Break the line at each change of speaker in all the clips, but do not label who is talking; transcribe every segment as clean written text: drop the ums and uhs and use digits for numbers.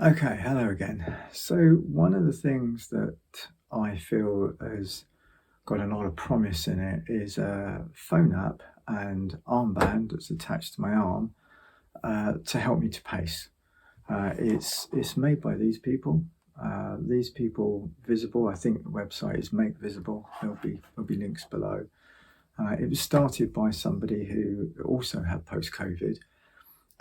Okay, hello again. So, one of the things that I feel has got a lot of promise in it is a phone app and armband that's attached to my arm to help me to pace. It's made by these people. These people visible. I think the website is Make Visible. There'll be links below. It was started by somebody who also had post COVID,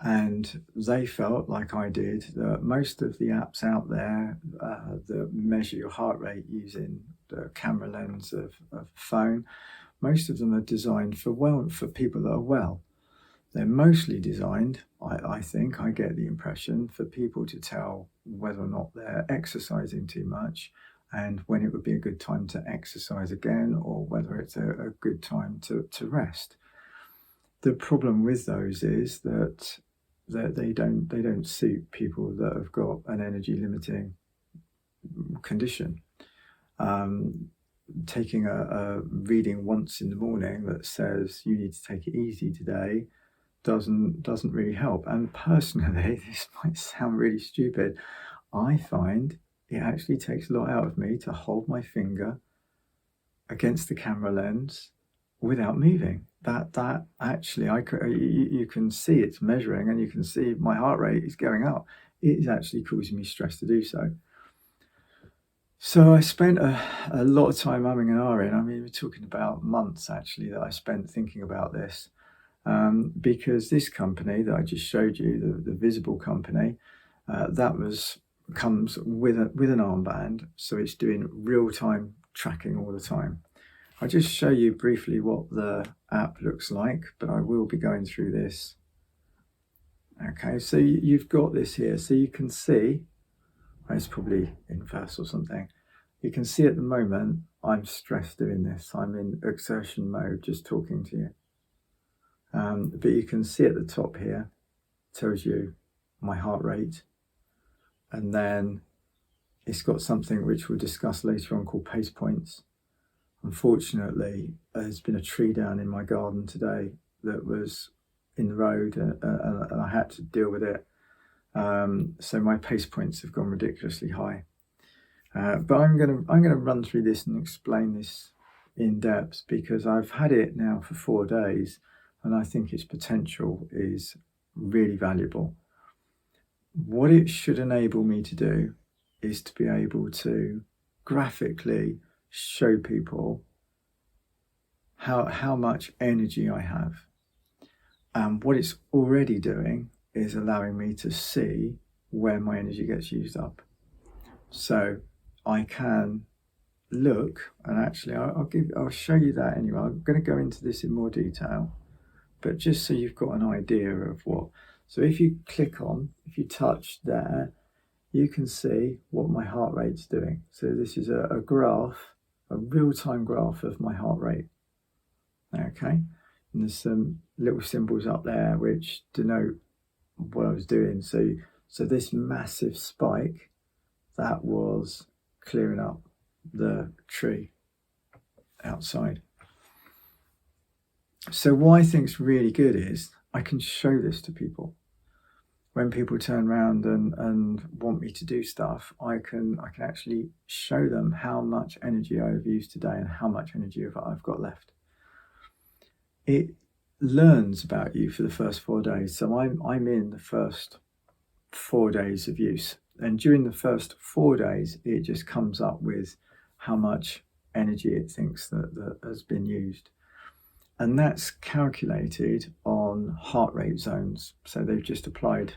and they felt like I did that most of the apps out there that measure your heart rate using the camera lens of a phone, most of them are designed for people that are well. They're mostly designed, I think, I get the impression, for people to tell whether or not they're exercising too much and when it would be a good time to exercise again, or whether it's a good time to rest. The problem with those is that they don't suit people that have got an energy limiting condition. Um, Taking a reading once in the morning that says you need to take it easy today doesn't really help. And personally, this might sound really stupid, I find it actually takes a lot out of me to hold my finger against the camera lens without moving. That actually, you can see it's measuring, and you can see my heart rate is going up. It is actually causing me stress to do so. So I spent a lot of time umming and ahhing. I mean, we're talking about months actually that I spent thinking about this, because this company that I just showed you, the Visible company, that was comes with an armband, so it's doing real time tracking all the time. I'll just show you briefly what the app looks like, but I will be going through this. Okay, so you've got this here, so you can see, it's probably inverse or something. You can see at the moment I'm stressed doing this. I'm in exertion mode just talking to you. But you can see at the top here, tells you my heart rate, and then it's got something which we'll discuss later on called pace points. Unfortunately, there's been a tree down in my garden today that was in the road, and I had to deal with it. So my pace points have gone ridiculously high. But I'm gonna run through this and explain this in depth, because I've had it now for 4 days, and I think its potential is really valuable. What it should enable me to do is to be able to graphically show people how much energy I have. And what it's already doing is allowing me to see where my energy gets used up. So I can look, and actually I'll show you that anyway. I'm going to go into this in more detail, but just so you've got an idea of what. So if you touch there, you can see what my heart rate's doing. So this is a graph, a real-time graph of my heart rate. Okay, and there's some little symbols up there which denote what I was doing. So this massive spike, that was clearing up the tree outside. So what I think is really good is I can show this to people. When people turn around and want me to do stuff, I can actually show them how much energy I've used today and how much energy I've got left. It learns about you for the first 4 days. So I'm in the first 4 days of use, and during the first 4 days, it just comes up with how much energy it thinks that has been used. And that's calculated on heart rate zones. So they've just applied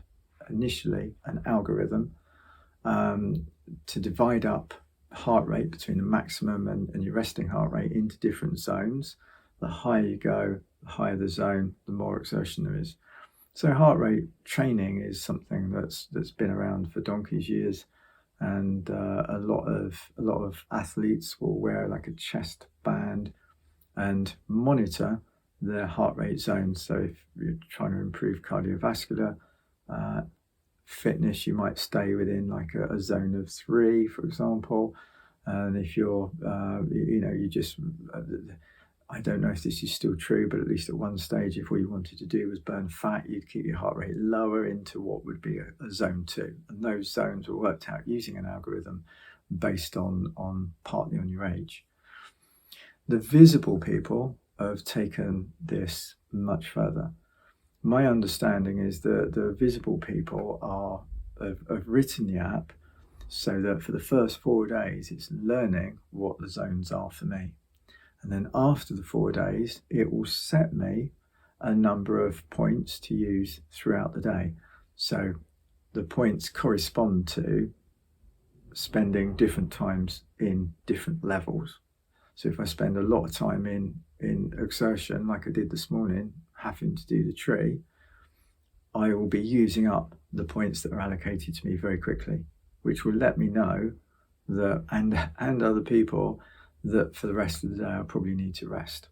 initially an algorithm to divide up heart rate between the maximum and your resting heart rate into different zones. The higher you go, the higher the zone, the more exertion there is. So heart rate training is something that's been around for donkey's years, and a lot of athletes will wear like a chest band and monitor their heart rate zones. So if you're trying to improve cardiovascular fitness, you might stay within like a zone of 3, for example. And if you're, you just I don't know if this is still true, but at least at one stage, if all you wanted to do was burn fat, you'd keep your heart rate lower into what would be a zone 2. And those zones were worked out using an algorithm based on partly on your age. The visible people have taken this much further. My understanding is that the visible people have written the app so that for the first 4 days, it's learning what the zones are for me. And then after the 4 days, it will set me a number of points to use throughout the day. So the points correspond to spending different times in different levels. So if I spend a lot of time in exertion, like I did this morning, having to do the tree, I will be using up the points that are allocated to me very quickly, which will let me know that, and other people, that for the rest of the day I probably need to rest.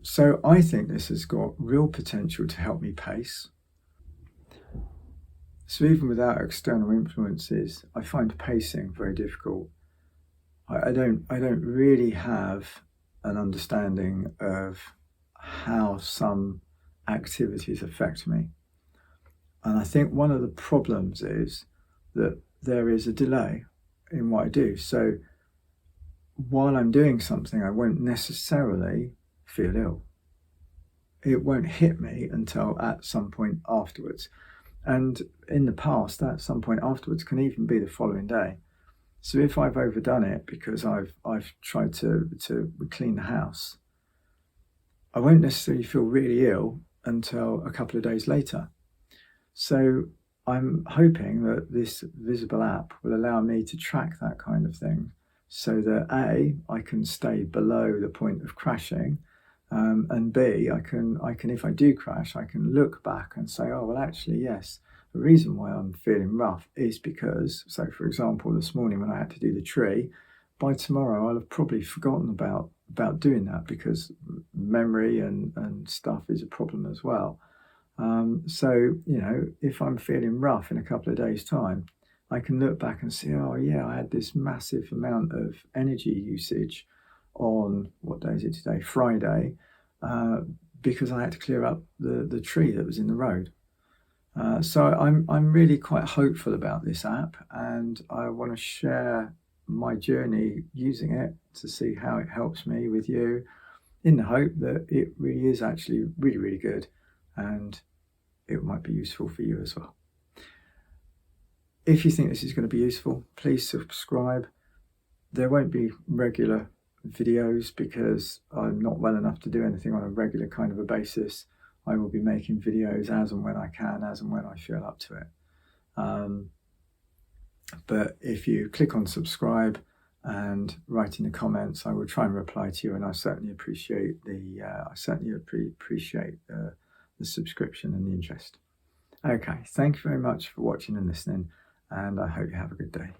So I think this has got real potential to help me pace. So even without external influences, I find pacing very difficult. I don't really have an understanding of how some activities affect me. And I think one of the problems is that there is a delay in what I do. So while I'm doing something, I won't necessarily feel ill. It won't hit me until at some point afterwards. And in the past, at some point afterwards can even be the following day. So if I've overdone it because I've tried to clean the house, I won't necessarily feel really ill until a couple of days later. So I'm hoping that this visible app will allow me to track that kind of thing so that A, I can stay below the point of crashing, and B, I can, if I do crash, I can look back and say, oh, well, actually, yes, the reason why I'm feeling rough is because, so for example, this morning when I had to do the tree, by tomorrow I'll have probably forgotten about doing that because memory and stuff is a problem as well. So, if I'm feeling rough in a couple of days' time, I can look back and see, oh yeah, I had this massive amount of energy usage on, what day is it today? Friday, because I had to clear up the tree that was in the road. So I'm really quite hopeful about this app, and I want to share my journey using it to see how it helps me with you, in the hope that it really is actually really, really good, and it might be useful for you as well. If you think this is going to be useful, please subscribe. There won't be regular videos because I'm not well enough to do anything on a regular kind of a basis. I will be making videos as and when I can, as and when I feel up to it. But if you click on subscribe and write in the comments, I will try and reply to you, and I certainly appreciate the subscription and the interest. Okay, thank you very much for watching and listening, and I hope you have a good day.